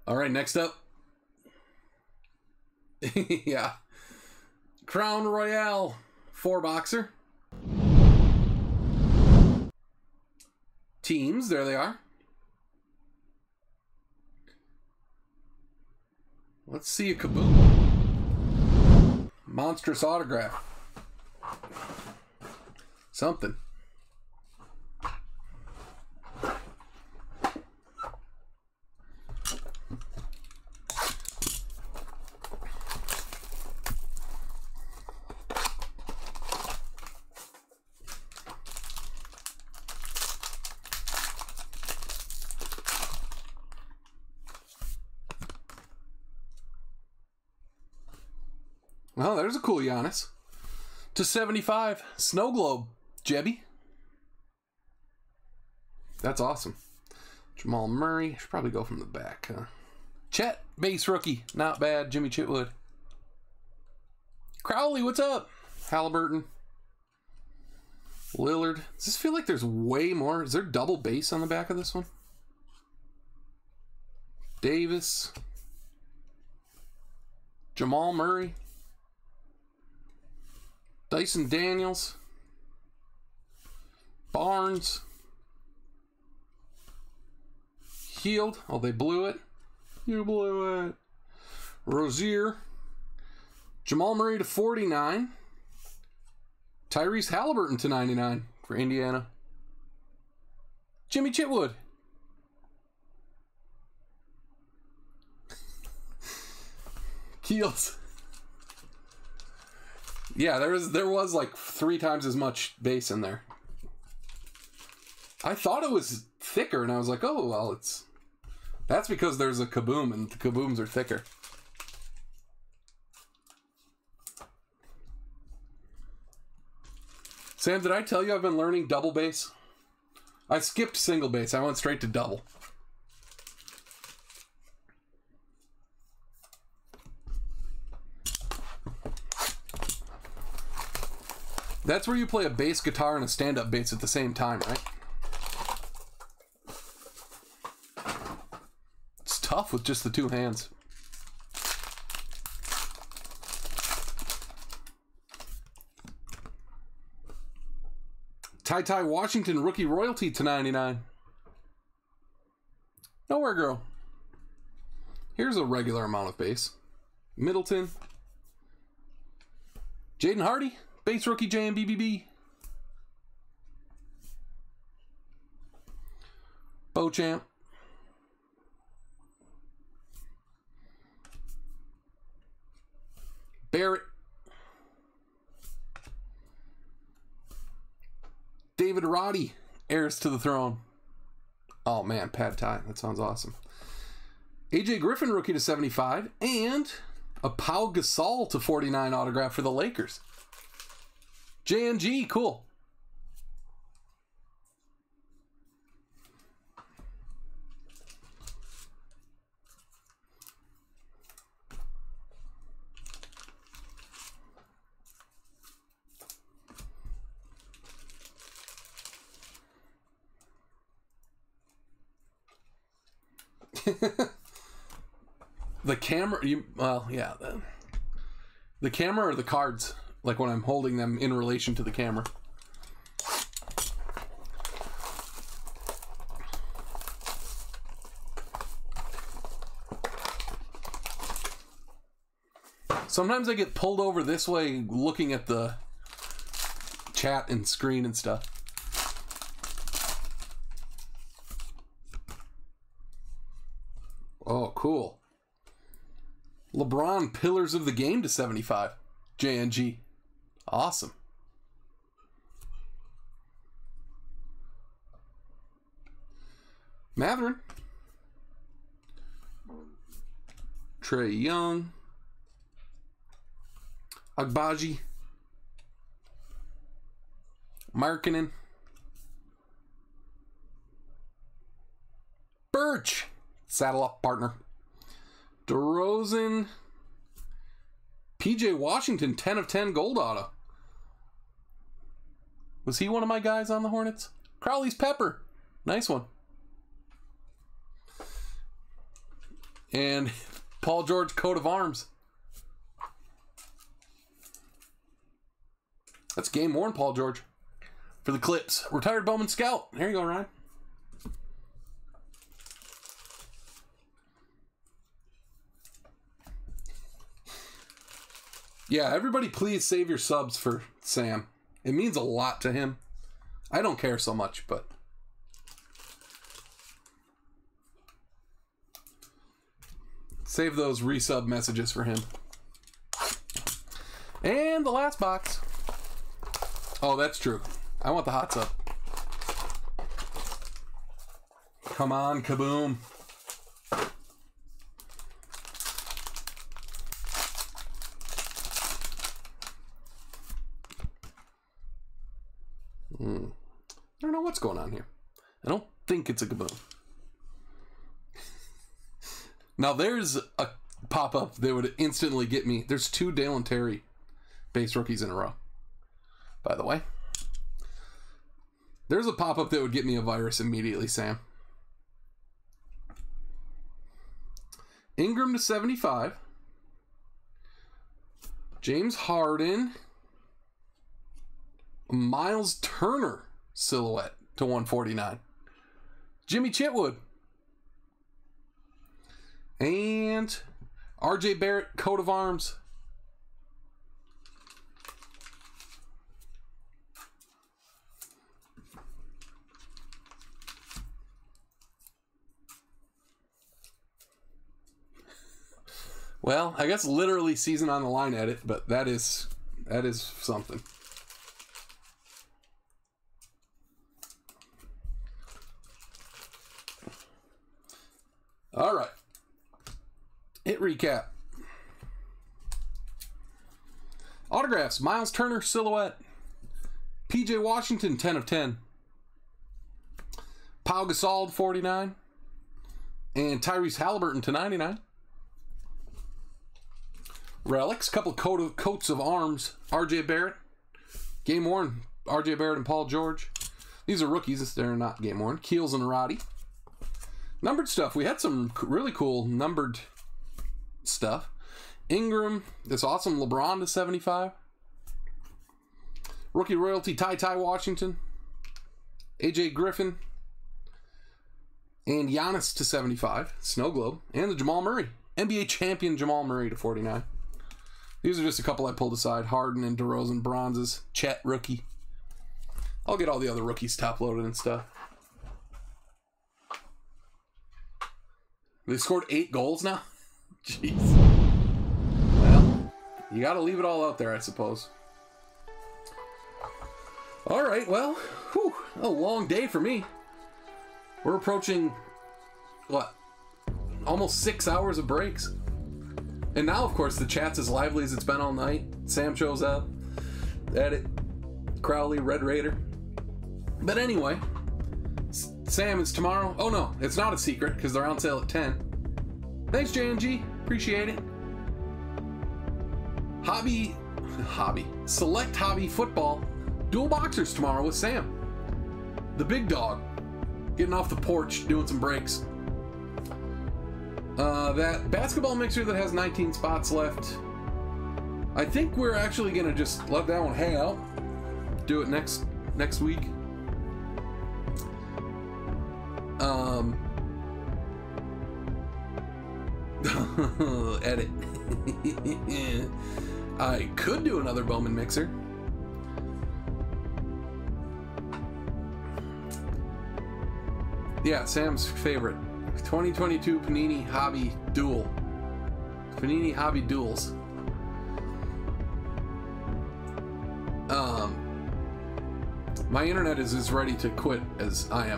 All right, next up. Yeah. Crown Royale 4-boxer. Teams, there they are. Let's see a kaboom. Monstrous autograph. Something. Well, there's a cool Giannis. /75, Snow Globe, Jebby. That's awesome. Jamal Murray. Should probably go from the back, huh? Chet, base rookie. Not bad. Jimmy Chitwood. Crowley, what's up? Halliburton. Lillard. Does this feel like there's way more? Is there double base on the back of this one? Davis. Jamal Murray. Dyson Daniels. Barnes. Healed. Oh, they blew it. You blew it. Rozier. Jamal Murray /49. Tyrese Halliburton /99 for Indiana. Jimmy Chitwood. Keels. Yeah, there was like 3 times as much base in there. I thought it was thicker, and I was like, oh, well, that's because there's a kaboom, and the kabooms are thicker. Sam, did I tell you I've been learning double base? I skipped single base. I went straight to double. That's where you play a bass guitar and a stand-up bass at the same time, right? It's tough with just the 2 hands. Ty Washington rookie royalty /99. Nowhere Girl. Here's a regular amount of base. Middleton. Jaden Hardy. Base rookie JMBBB. Beauchamp. Barrett. David Roddy, heirs to the throne. Oh man, Pad Thai. That sounds awesome. AJ Griffin, rookie /75. And a Pau Gasol /49 autograph for the Lakers. JNG, cool. The camera, well, yeah. The camera or the cards? Like when I'm holding them in relation to the camera. Sometimes I get pulled over this way looking at the chat and screen and stuff. Oh, cool. LeBron, Pillars of the Game /75. JNG. Awesome. Matherin. Trae Young. Agbaji. Markkanen. Birch. Saddle up, partner. DeRozan. PJ Washington, 10/10 gold auto. Was he one of my guys on the Hornets? Crowley's Pepper. Nice one. And Paul George coat of arms. That's game worn, Paul George. For the Clips. Retired Bowman Scout. There you go, Ryan. Yeah, everybody please save your subs for Sam. It means a lot to him. I don't care so much, but... save those resub messages for him. And the last box. Oh, that's true. I want the hot sub. Come on, kaboom. I don't know what's going on here. I don't think it's a kaboom. Now there's a pop-up that would instantly get me. There's 2 Dale and Terry base rookies in a row, by the way. There's a pop-up that would get me a virus immediately, Sam. Ingram to 75. James Harden. Miles Turner silhouette to 149. Jimmy Chitwood. And RJ Barrett coat of arms. Well, I guess literally season on the line edit, but that is something. All right. Hit recap. Autographs. Miles Turner silhouette. PJ Washington 10 of 10. Pau Gasol 49. And Tyrese Halliburton to 99. Relics. Couple coats of arms. RJ Barrett. Game worn. RJ Barrett and Paul George. These are rookies. They're not game worn. Keels and Roddy. Numbered stuff. We had some really cool numbered stuff. Ingram, this awesome LeBron to 75. Rookie royalty Ty Washington. AJ Griffin. And Giannis to 75. Snow Globe. And the Jamal Murray. NBA champion Jamal Murray to 49. These are just a couple I pulled aside. Harden and DeRozan bronzes. Chet rookie. I'll get all the other rookies top loaded and stuff. They scored 8 goals now? Jeez. Well, you got to leave it all out there, I suppose. All right, well, whew, a long day for me. We're approaching, what, almost 6 hours of breaks. And now, of course, the chat's as lively as it's been all night. Sam shows up. Edit. Crowley, Red Raider. But anyway, Sam, it's tomorrow. Oh, no, it's not a secret because they're on sale at 10. Thanks, J&G. Appreciate it. Select Hobby Football. Dual boxers tomorrow with Sam. The big dog. Getting off the porch, doing some breaks. That basketball mixer that has 19 spots left. I think we're actually going to just let that one hang out. Do it next week. Edit. I could do another Bowman mixer. Yeah, Sam's favorite. 2022 Panini Hobby Duel. Panini Hobby Duels. My internet is as ready to quit as I am.